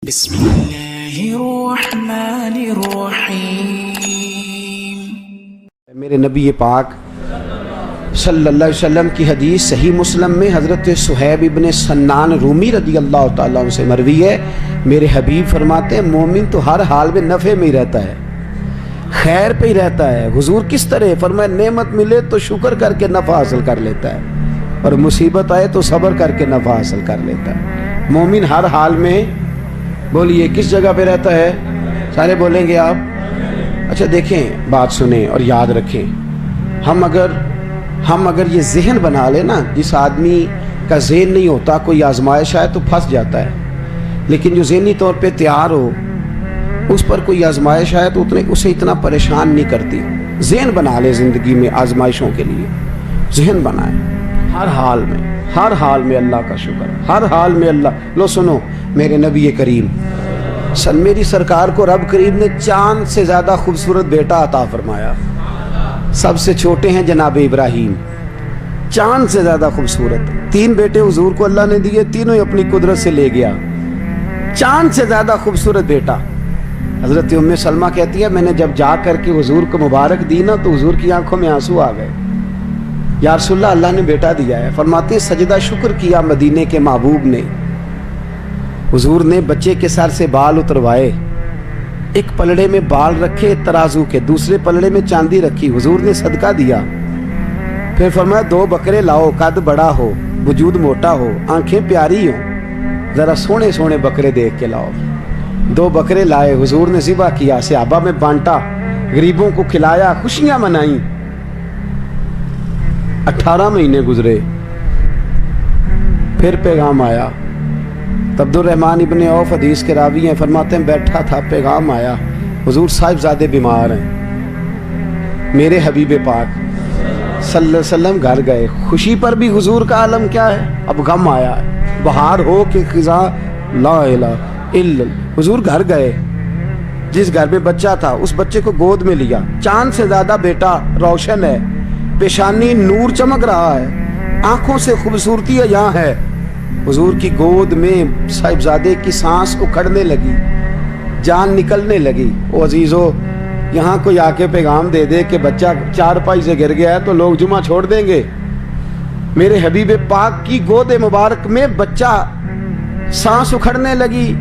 بسم اللہ الرحمن الرحیم۔ میرے نبی پاک صلی اللہ علیہ وسلم کی حدیث صحیح مسلم میں حضرت صہیب ابن سنان رومی رضی اللہ تعالیٰ عنہ سے مروی ہے، میرے حبیب فرماتے ہیں مومن تو ہر حال میں نفع میں ہی رہتا ہے، خیر پہ ہی رہتا ہے۔ حضور کس طرح فرمایا نعمت ملے تو شکر کر کے نفع حاصل کر لیتا ہے، اور مصیبت آئے تو صبر کر کے نفع حاصل کر لیتا ہے۔ مومن ہر حال میں، بولیے کس جگہ پہ رہتا ہے؟ سارے بولیں گے آپ؟ اچھا دیکھیں، بات سنیں اور یاد رکھیں، ہم اگر یہ ذہن بنا لیں نا، جس آدمی کا ذہن نہیں ہوتا کوئی آزمائش آئے تو پھنس جاتا ہے، لیکن جو ذہنی طور پہ تیار ہو اس پر کوئی آزمائش آئے تو اسے اتنا پریشان نہیں کرتی۔ ذہن بنا لے زندگی میں آزمائشوں کے لیے، ذہن بنائے ہر حال میں اللہ کا شکر، ہر حال میں اللہ۔ لو سنو، میرے نبی کریم میری سرکار کو رب کریم نے چاند سے زیادہ خوبصورت بیٹا عطا فرمایا۔ سب سے چھوٹے ہیں جناب ابراہیم، چاند سے زیادہ خوبصورت۔ 3 بیٹے حضور کو اللہ نے دیے، تینوں ہی اپنی قدرت سے لے گیا۔ چاند سے زیادہ خوبصورت بیٹا۔ حضرت ام سلمہ کہتی ہے میں نے جب جا کر کے حضور کو مبارک دی نا تو حضور کی آنکھوں میں آنسو آ گئے۔ یا رسول اللہ نے بیٹا دیا ہے۔ فرماتے ہیں سجدہ شکر کیا مدینے کے محبوب نے۔ حضور نے بچے کے سر سے بال اتروائے، ایک پلڑے میں بال رکھے ترازو کے، دوسرے پلڑے میں چاندی رکھی، حضور نے صدقہ دیا۔ پھر فرمایا 2 بکرے لاؤ، قد بڑا ہو، وجود موٹا ہو، آنکھیں پیاری ہوں، ذرا سونے سونے بکرے دیکھ کے لاؤ۔ 2 بکرے لائے، حضور نے ذبح کیا، صحابہ میں بانٹا، غریبوں کو کھلایا، خوشیاں منائیں۔ 18 مہینے گزرے، پھر پیغام آیا۔ عبد الرحمن ابن عوف حدیث کے راوی ہیں، فرماتے ہیں بیٹھا تھا، پیغام آیا حضور صاحب زادے بیمار ہیں۔ میرے حبیب پاک صلی اللہ علیہ وسلم گھر گئے۔ خوشی پر بھی حضور کا عالم کیا ہے؟ اب غم آیا ہے، بہار ہو کہ خزاں لا الہ الا اللہ۔ حضور گھر گئے، جس گھر میں بچہ تھا اس بچے کو گود میں لیا۔ چاند سے زیادہ بیٹا، روشن ہے، پیشانی نور چمک رہا ہے، آنکھوں سے خوبصورتی یہاں ہے۔ حضور کی گود میں صاحبزادے کی سانس اکھڑنے لگی، جان نکلنے لگی۔ او عزیزو، یہاں کوئی آ کے پیغام دے دے کہ بچہ 4 پائی سے گر گیا ہے تو لوگ جمعہ چھوڑ دیں گے۔ میرے حبیب پاک کی گود مبارک میں بچہ سانس اکھڑنے لگی،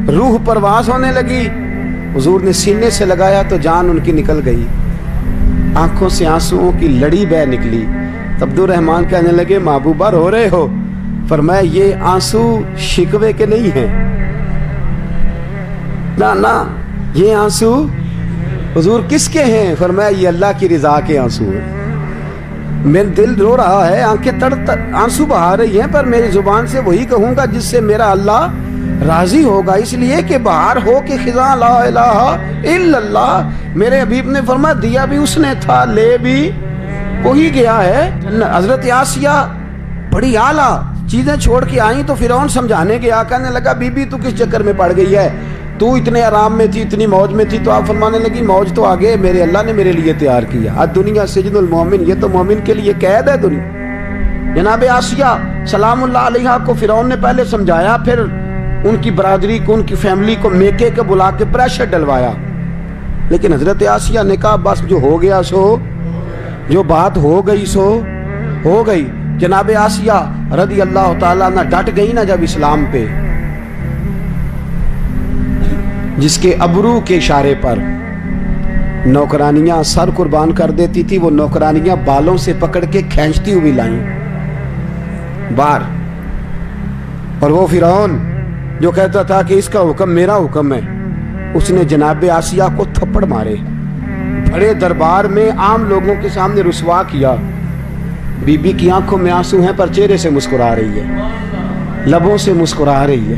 روح پرواز ہونے لگی۔ حضور نے سینے سے لگایا تو جان ان کی نکل گئی، آنکھوں سے آنسوؤں کی لڑی بہ نکلی۔ عبد الرحمن کہنے لگے محبوبہ رو رہے ہو؟ فرمایا یہ آنسو شکوے کے نہیں ہیں، نا یہ آنسو حضور کس کے ہیں؟ فرمایا یہ اللہ کی رضا کے آنسو ہیں۔ میرا دل رو رہا ہے، آنکھیں آنسو بہا رہی ہیں، پر میری زبان سے وہی کہوں گا جس سے میرا اللہ راضی ہوگا، اس لیے کہ بہار ہو کہ خزاں لا الہ الا اللہ۔ میرے حبیب نے فرمایا دیا بھی اس نے تھا، لے بھی وہی گیا ہے۔ حضرت آسیہ بڑی اعلیٰ چیزیں چھوڑ کے آئیں تو فرعون سمجھانے گیا، کہنے لگا بی بی تو کس چکر میں پڑ گئی ہے، تو اتنے آرام میں تھی، اتنی موج میں تھی۔ تو آپ فرمانے لگی موج تو آگے میرے اللہ نے میرے لیے تیار کیا۔ الدنیا سجن المومن، یہ تو مومن کے لیے قید ہے دنیا۔ جناب آسیہ سلام اللہ علیہا کو فرعون نے پہلے سمجھایا، پھر ان کی برادری کو، ان کی فیملی کو میکے کے بلا کے پریشر ڈلوایا، لیکن حضرت آسیہ نے کہا بس جو ہو گیا سو، جو بات ہو گئی سو ہو گئی۔ جناب آسیہ رضی اللہ تعالیٰ عنہ ڈٹ گئی نا جب اسلام پہ، جس کے ابرو کے اشارے پر نوکرانیاں سر قربان کر دیتی تھی، وہ نوکرانیاں بالوں سے پکڑ کے کھینچتی ہوئی لائیں باہر، اور وہ فرعون جو کہتا تھا کہ اس کا حکم میرا حکم ہے، اس نے جناب آسیہ کو تھپڑ مارے، بڑے دربار میں عام لوگوں کے سامنے رسوا کیا۔ بی بی کی آنکھوں میں آنسو ہیں پر چہرے سے مسکرا رہی ہے، لبوں سے مسکرا رہی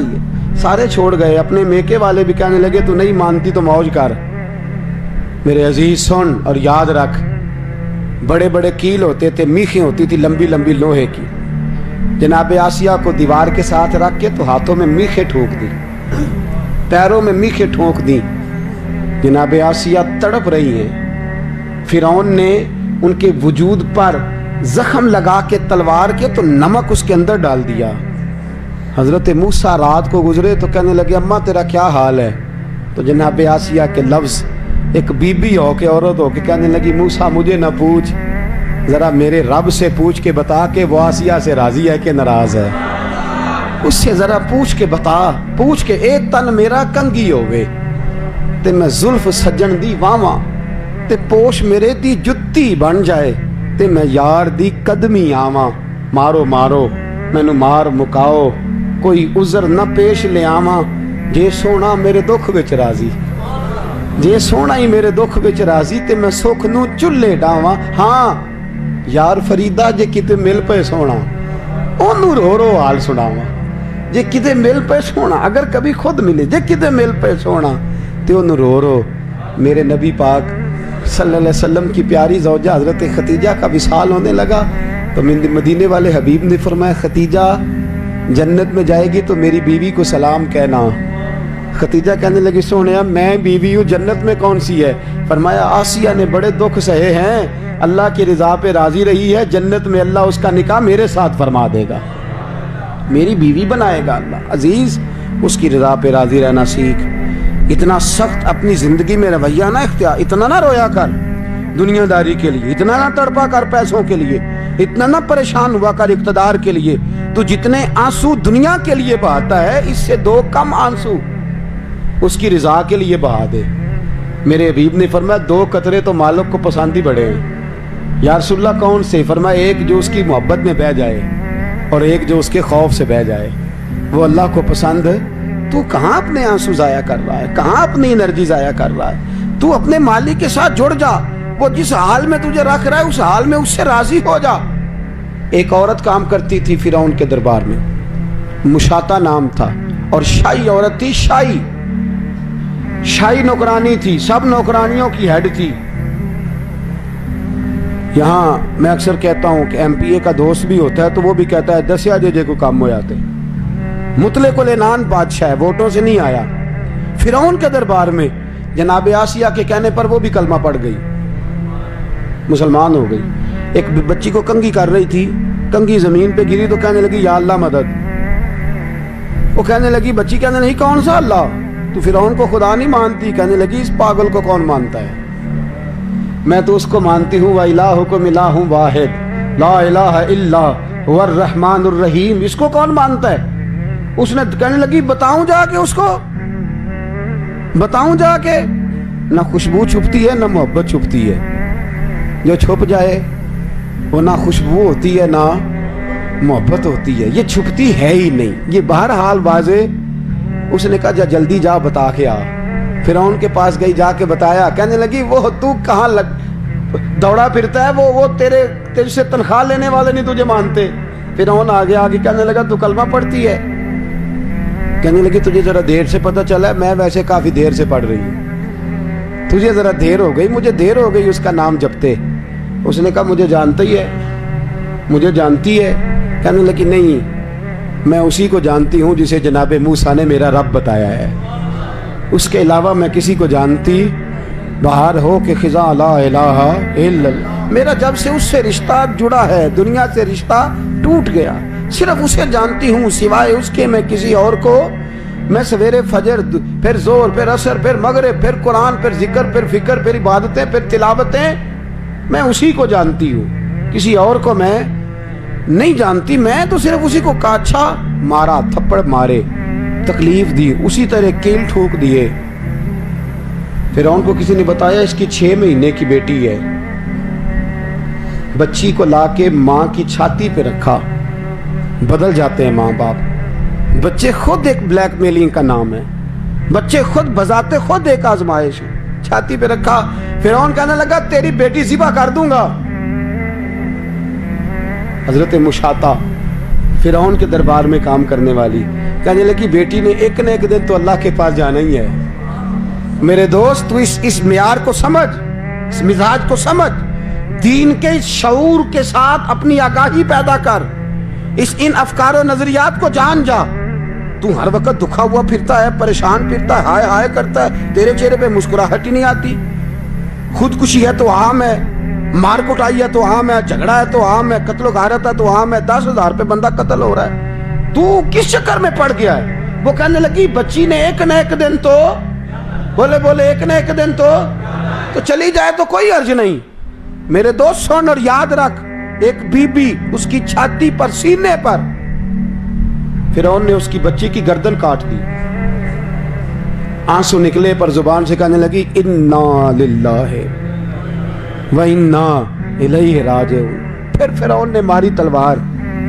ہے۔ سارے چھوڑ گئے، اپنے میکے والے بھی کہنے لگے تو نہیں مانتی تو موج کر۔ میرے عزیز سن اور یاد رکھ، بڑے بڑے کیل ہوتے تھے، میخیں ہوتی تھی لمبی لمبی لوہے کی۔ جناب آسیہ کو دیوار کے ساتھ رکھ کے تو ہاتھوں میں میخیں ٹھونک دی، پیروں میں میخیں ٹھونک دی۔ جناب آسیہ تڑپ رہی ہیں۔ فرعون نے ان کے وجود پر زخم لگا کے تلوار کے تو نمک اس کے اندر ڈال دیا، حضرت موسیٰ رات کو گزرے تو کہنے لگے اماں تیرا کیا حال ہے؟ تو جناب آسیہ کے لفظ، ایک بی بی ہو کے عورت ہو کے کہنے لگی موسیٰ مجھے نہ پوچھ، ذرا میرے رب سے پوچھ کے بتا کہ وہ آسیہ سے راضی ہے کہ ناراض ہے، اس سے ذرا پوچھ کے بتا، پوچھ کے ایک تن میرا کنگھی ہوئے تے میں زلف سجن دی واواں تے پوش میرے دی جتی بن جائے تے میں یار دی قدمی آواں، مارو مارو مینو مار مکاؤ کوئی عذر نہ پیش لے آواں، جے سونا میرے دکھ وچ راضی، جے سونا ہی میرے دکھ وچ راضی تے میں سکھ نو چلے ڈاواں، ہاں یار فریدا جے کتے مل پے سونا اونوں رو رو حال سناواں، جے کتے مل پے سونا اگر کبھی خود ملے، جے کتے مل پے سونا تے اونوں رو رو۔ میرے نبی پاک صلی اللہ علیہ وسلم کی پیاری زوجہ حضرت ختیجہ کا وصال ہونے لگا تو مدینے والے حبیب نے فرمایا ختیجہ جنت میں جائے گی تو میری بیوی کو سلام کہنا۔ ختیجہ کہنے لگی سونیا میں بیوی ہوں، جنت میں کون سی ہے؟ فرمایا آسیہ نے بڑے دکھ سہے ہیں، اللہ کی رضا پہ راضی رہی ہے، جنت میں اللہ اس کا نکاح میرے ساتھ فرما دے گا، میری بیوی بنائے گا اللہ۔ عزیز اس کی رضا پہ راضی رہنا سیکھ، اتنا سخت اپنی زندگی میں رویہ نہ اختیار، اتنا نہ رویا کر دنیا داری کے لیے، اتنا نہ تڑپا کر پیسوں کے لیے، اتنا نہ پریشان ہوا کر اقتدار کے لیے۔ تو جتنے آنسو دنیا کے لیے بہاتا ہے اس سے 2 کم آنسو اس کی رضا کے لیے بہا دے۔ میرے حبیب نے فرمایا 2 قطرے تو مالک کو پسند ہی بڑے ہیں۔ یا رسول اللہ کون سے؟ فرمایا ایک جو اس کی محبت میں بہہ جائے اور ایک جو اس کے خوف سے بہہ جائے، وہ اللہ کو پسند ہے۔ تو کہاں اپنے آنسو ضائع کر رہا ہے، کہاں اپنی انرجی ضائع کر رہا ہے؟ تو اپنے مالک کے ساتھ جڑ جا، وہ جس حال میں تجھے رکھ رہا ہے اس حال میں اس سے راضی ہو جا۔ ایک عورت کام کرتی تھی فرعون کے دربار میں، مشاطہ نام تھا، اور شاہی عورت تھی، شاہی نوکرانی تھی، سب نوکرانیوں کی ہیڈ تھی۔ یہاں میں اکثر کہتا ہوں کہ ایم پی اے کا دوست بھی ہوتا ہے تو وہ بھی کہتا ہے 10 جے کو کام ہو جاتے، مطلق العنان بادشاہ ہے، ووٹوں سے نہیں آیا۔ فرعون کے دربار میں جناب آسیہ کے کہنے پر وہ بھی کلمہ پڑھ گئی، مسلمان ہو گئی۔ ایک بچی کو کنگھی کر رہی تھی، کنگھی زمین پہ گری تو کہنے لگی یا اللہ مدد۔ وہ کہنے لگی، بچی کہنے لگی کون سا اللہ؟ تو فرعون کو خدا نہیں مانتی؟ کہنے لگی اس پاگل کو کون مانتا ہے؟ میں تو اس کو مانتی ہوں، وَإِلَٰهُكُمْ إِلَٰهٌ وَاحِدٌ لَا إِلَٰهَ إِلَّا هُوَ الرَّحْمَٰنُ الرَّحِيمُ۔ اس کو کون مانتا ہے؟ اس نے کہنے لگی بتاؤں جا کے، اس کو بتاؤں جا کے؟ نہ خوشبو چھپتی ہے نہ محبت چھپتی ہے، جو چھپ جائے وہ نہ خوشبو ہوتی ہے نہ محبت ہوتی ہے، یہ چھپتی ہے ہی نہیں، یہ بہرحال واضح۔ اس نے کہا جا جلدی جا بتا کے آ۔ فرعون کے پاس گئی، جا کے بتایا، کہنے لگی وہ تو کہاں دوڑا پھرتا ہے، وہ تیرے سے تنخواہ لینے والے نہیں تجھے مانتے۔ فرعون آگے آگے کہنے لگا تو کلمہ پڑھتی ہے؟ کہنے لگی تجھے ذرا دیر سے پتہ چلا ہے، میں ویسے کافی دیر سے پڑھ رہی ہوں، تجھے ذرا دیر ہو گئی، مجھے دیر ہو گئی اس کا نام جپتے۔ اس نے کہا مجھے جانتا ہی ہے، مجھے جانتی ہے؟ کہنے لگی نہیں، میں اسی کو جانتی ہوں جسے جناب موسیٰ نے میرا رب بتایا ہے، اس کے علاوہ میں کسی کو جانتی باہر ہو کہ خزاں لا الہ الا اللہ۔ میرا جب سے اس سے رشتہ جڑا ہے دنیا سے رشتہ ٹوٹ گیا، صرف اسے جانتی ہوں، سوائے اس کے میں کسی اور کو، میں سویرے فجر پھر زور پھر عصر پھر مغرب پھر قرآن پھر ذکر پھر فکر پھر عبادتیں پھر تلاوتیں، میں اسی کو جانتی ہوں، کسی اور کو میں نہیں جانتی۔ میں تو صرف اسی کو کاچھا مارا، تھپڑ مارے، تکلیف دی، اسی طرح کیل ٹھوک دیے۔ فرعون کو کسی نے بتایا اس کی 6 مہینے کی بیٹی ہے، بچی کو لا کے ماں کی چھاتی پہ رکھا، بدل جاتے ہیں ماں باپ، بچے خود ایک بلیک میلنگ کا نام ہے، بچے خود بذات خود ایک آزمائش ہے، چھاتی پہ رکھا۔ فرعون کہنے لگا تیری بیٹی ذبح کر دوں گا۔ حضرت مشاطہ فرعون کے دربار میں کام کرنے والی کہنے لگی بیٹی نے ایک نہ ایک دن تو اللہ کے پاس جانا ہی ہے۔ میرے دوست تو اس معیار کو سمجھ، اس مزاج کو سمجھ، دین کے شعور کے ساتھ اپنی آگاہی پیدا کر، ان افکار و نظریات کو جان جا۔ تو ہر وقت دکھا ہوا پھرتا ہے، پریشان پھرتا ہے، ہائے ہائے کرتا ہے، تیرے چہرے پہ مسکراہٹ ہی نہیں آتی۔ خودکشی ہے تو عام ہے، مار کٹائی ہے تو عام ہے، جھگڑا ہے تو عام ہے، قتل و غارت ہے تو عام ہے، 10,000 پہ بندہ قتل ہو رہا ہے، تو کس چکر میں پڑ گیا ہے؟ وہ کہنے لگی بچی نے ایک نہ ایک دن تو بولے ایک نہ ایک دن تو چلی جائے تو کوئی عرض نہیں. میرے دوست سن اور یاد رکھ، ایک بی بی اس کی چھاتی پر سینے پر فرعون نے اس کی بچی کی گردن کاٹ دی. آنسو نکلے پر زبان سے کہنے لگی انا للہ و انا الیہ راجعون. پھر فرعون نے ماری تلوار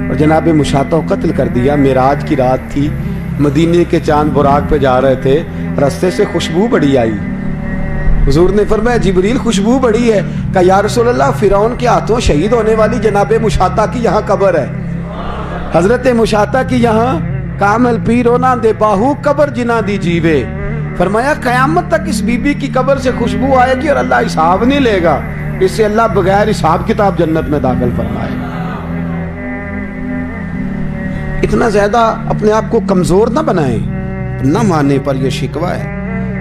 اور جناب مشاطہ کو قتل کر دیا. معراج کی رات تھی، مدینے کے چاند براق پہ جا رہے تھے، رستے سے خوشبو بڑی آئی. حضور نے فرمایا جبریل خوشبو بڑی ہے. کہا یا رسول اللہ فرعون کے ہاتھوں شہید ہونے والی جناب مشاطہ کی یہاں قبر ہے. حضرت مشاطہ کی یہاں کامل پیرونا دے باہو قبر جنا دی جیوے. فرمایا قیامت تک اس بی بی کی قبر سے خوشبو آئے گی اور اللہ حساب نہیں لے گا، اس سے اللہ بغیر حساب کتاب جنت میں داخل فرمائے گا. اتنا زیادہ اپنے آپ کو کمزور نہ بنائیں. نہ مانے پر یہ شکوہ ہے،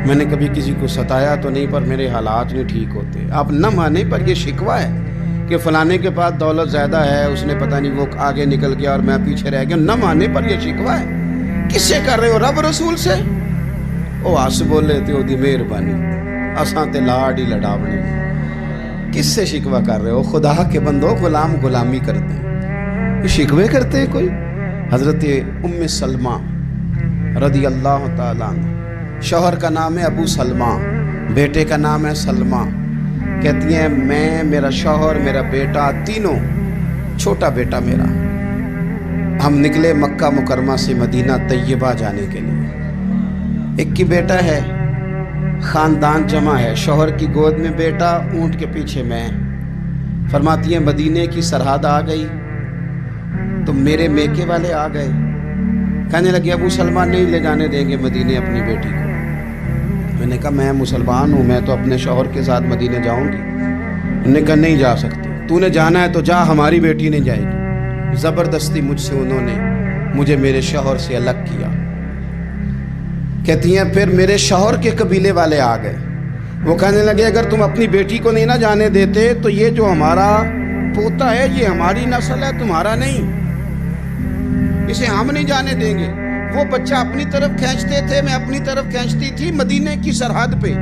میں نے کبھی کسی کو ستایا تو نہیں پر میرے حالات نہیں ٹھیک ہوتے. آپ نہ مانے پر یہ شکوہ ہے کہ فلانے کے پاس دولت زیادہ ہے، اس نے پتہ نہیں وہ آگے نکل گیا اور میں پیچھے رہ گیا. نہ مانے پر یہ شکوہ ہے. کس سے کر رہے ہو؟ رب رسول سے. او آس بولے تے او دی مہربانی اساں تے لاڈ ہی لڑاونے. کس سے شکوہ کر رہے ہو؟ خدا کے بندو غلام غلامی کرتے ہیں، شکوے کرتے ہیں کوئی. حضرت ام سلمہ رضی اللہ تعالیٰ عنہ، شوہر کا نام ہے ابو سلمہ، بیٹے کا نام ہے سلمہ. کہتی ہیں میں، میرا شوہر، میرا بیٹا، تینوں، چھوٹا بیٹا میرا، ہم نکلے مکہ مکرمہ سے مدینہ طیبہ جانے کے لیے. ایک کی بیٹا ہے، خاندان جمع ہے، شوہر کی گود میں بیٹا، اونٹ کے پیچھے میں. فرماتی ہیں مدینے کی سرحد آ گئی تو میرے میکے والے آ گئے. کہنے لگے ابو سلمان نہیں لے جانے دیں گے مدینے اپنی بیٹی کو. میں نے کہا میں مسلمان ہوں، میں تو اپنے شوہر کے ساتھ مدینے جاؤں گی. انہوں نے کہا نہیں جا سکتی، تو نے جانا ہے تو جا، ہماری بیٹی نہیں جائے گی. زبردستی مجھ سے انہوں نے مجھے میرے شوہر سے الگ کیا. کہتی ہیں پھر میرے شوہر کے قبیلے والے آ گئے. وہ کہنے لگے اگر تم اپنی بیٹی کو نہیں نہ جانے دیتے تو یہ جو ہمارا پوتا ہے یہ ہماری نسل ہے، تمہارا نہیں، اسے ہم نہیں جانے دیں گے. وہ بچہ اپنی طرف کھینچتے تھے، میں اپنی طرف کھینچتی تھی. مدینے کی سرحد پہ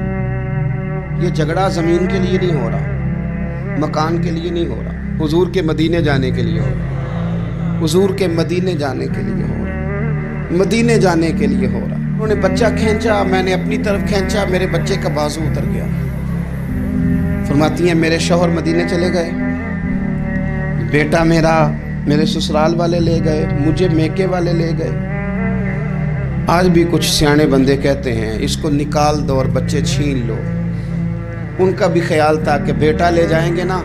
یہ جھگڑا زمین کے لیے نہیں ہو رہا، مکان کے لیے نہیں ہو رہا، حضور کے مدینے جانے کے لیے ہو رہا. حضور کے مدینے جانے کے لیے ہو رہا، مدینے جانے کے لیے ہو رہا. انہوں نے بچہ کھینچا، میں نے اپنی طرف کھینچا، میرے بچے کا بازو اتر گیا. فرماتی ہیں میرے شوہر مدینے چلے گئے، بیٹا میرا میرے سسرال والے لے گئے، مجھے میکے والے لے گئے. آج بھی کچھ سیانے بندے کہتے ہیں اس کو نکال دو اور بچے چھین لو. ان کا بھی خیال تھا کہ بیٹا لے جائیں گے نا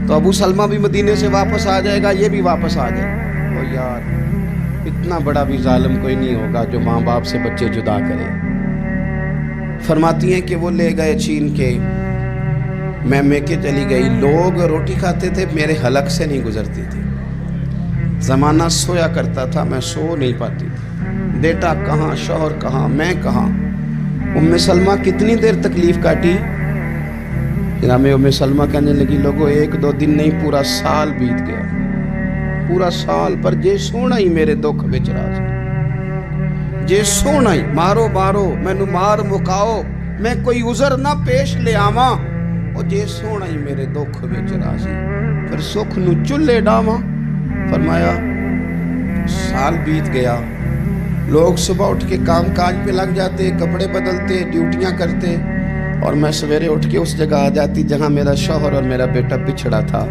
تو ابو سلمہ بھی مدینے سے واپس آ جائے گا، یہ بھی واپس آ جائے گا. او یار اتنا بڑا بھی ظالم کوئی نہیں ہوگا جو ماں باپ سے بچے جدا کرے. فرماتی ہیں کہ وہ لے گئے چھین کے، میں میکے چلی گئی. لوگ روٹی کھاتے تھے، میرے حلق سے نہیں گزرتی تھی. زمانہ سویا کرتا تھا، میں سو نہیں پاتی تھی. بیٹا کہاں، شوہر کہاں، میں کہاں. ام سلمہ کتنی دیر تکلیف کاٹی. جناب ام سلمہ کہنے لگی لوگوں ایک دو دن نہیں پورا سال بیت گیا، پورا سال. پر جے سونا ہی میرے دکھ وچ راضی، جے سونا ہی مارو مارو مینو مار مکاؤ، میں کوئی عذر نہ پیش لے آواں، اور جے سونا ہی میرے دکھ وچ راضی، پھر سکھ نو چلے ڈاواں. فرمایا سال بیت گیا. لوگ صبح اٹھ کے کام کاج پہ لگ جاتے، کپڑے بدلتے، ڈیوٹیاں کرتے، اور میں سویرے اٹھ کے اس جگہ آ جاتی جہاں میرا شوہر اور میرا بیٹا بچھڑا تھا.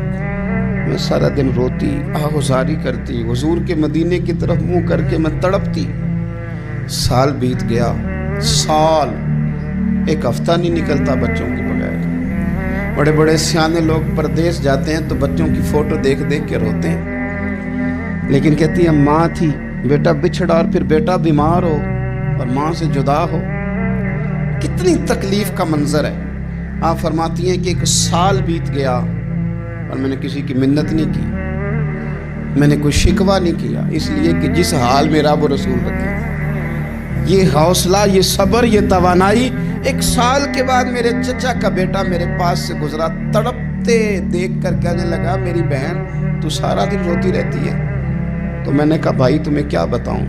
میں سارا دن روتی، آہوزاری کرتی، حضور کے مدینے کی طرف منہ کر کے میں تڑپتی. سال بیت گیا، سال، ایک ہفتہ نہیں نکلتا بچوں کے بغیر. بڑے بڑے سیانے لوگ پردیس جاتے ہیں تو بچوں کی فوٹو دیکھ دیکھ کے روتے ہیں. لیکن کہتی ہیں ماں تھی، بیٹا بچھڑا اور پھر بیٹا بیمار ہو اور ماں سے جدا ہو، کتنی تکلیف کا منظر ہے. آپ فرماتی ہیں کہ ایک سال بیت گیا اور میں نے کسی کی منت نہیں کی، میں نے کوئی شکوہ نہیں کیا، اس لیے کہ جس حال میں رب رسول رکھے. یہ حوصلہ، یہ صبر، یہ توانائی. ایک سال کے بعد میرے چچا کا بیٹا میرے پاس سے گزرا، تڑپتے دیکھ کر کہنے لگا میری بہن تو سارا دن روتی رہتی ہے، تو میں نے کہا بھائی تمہیں کیا بتاؤں،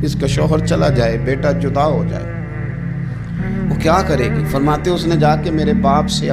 اس کا شوہر چلا جائے، بیٹا جدا ہو جائے، وہ کیا کرے گی؟ فرماتے اس نے جا کے میرے باپ سے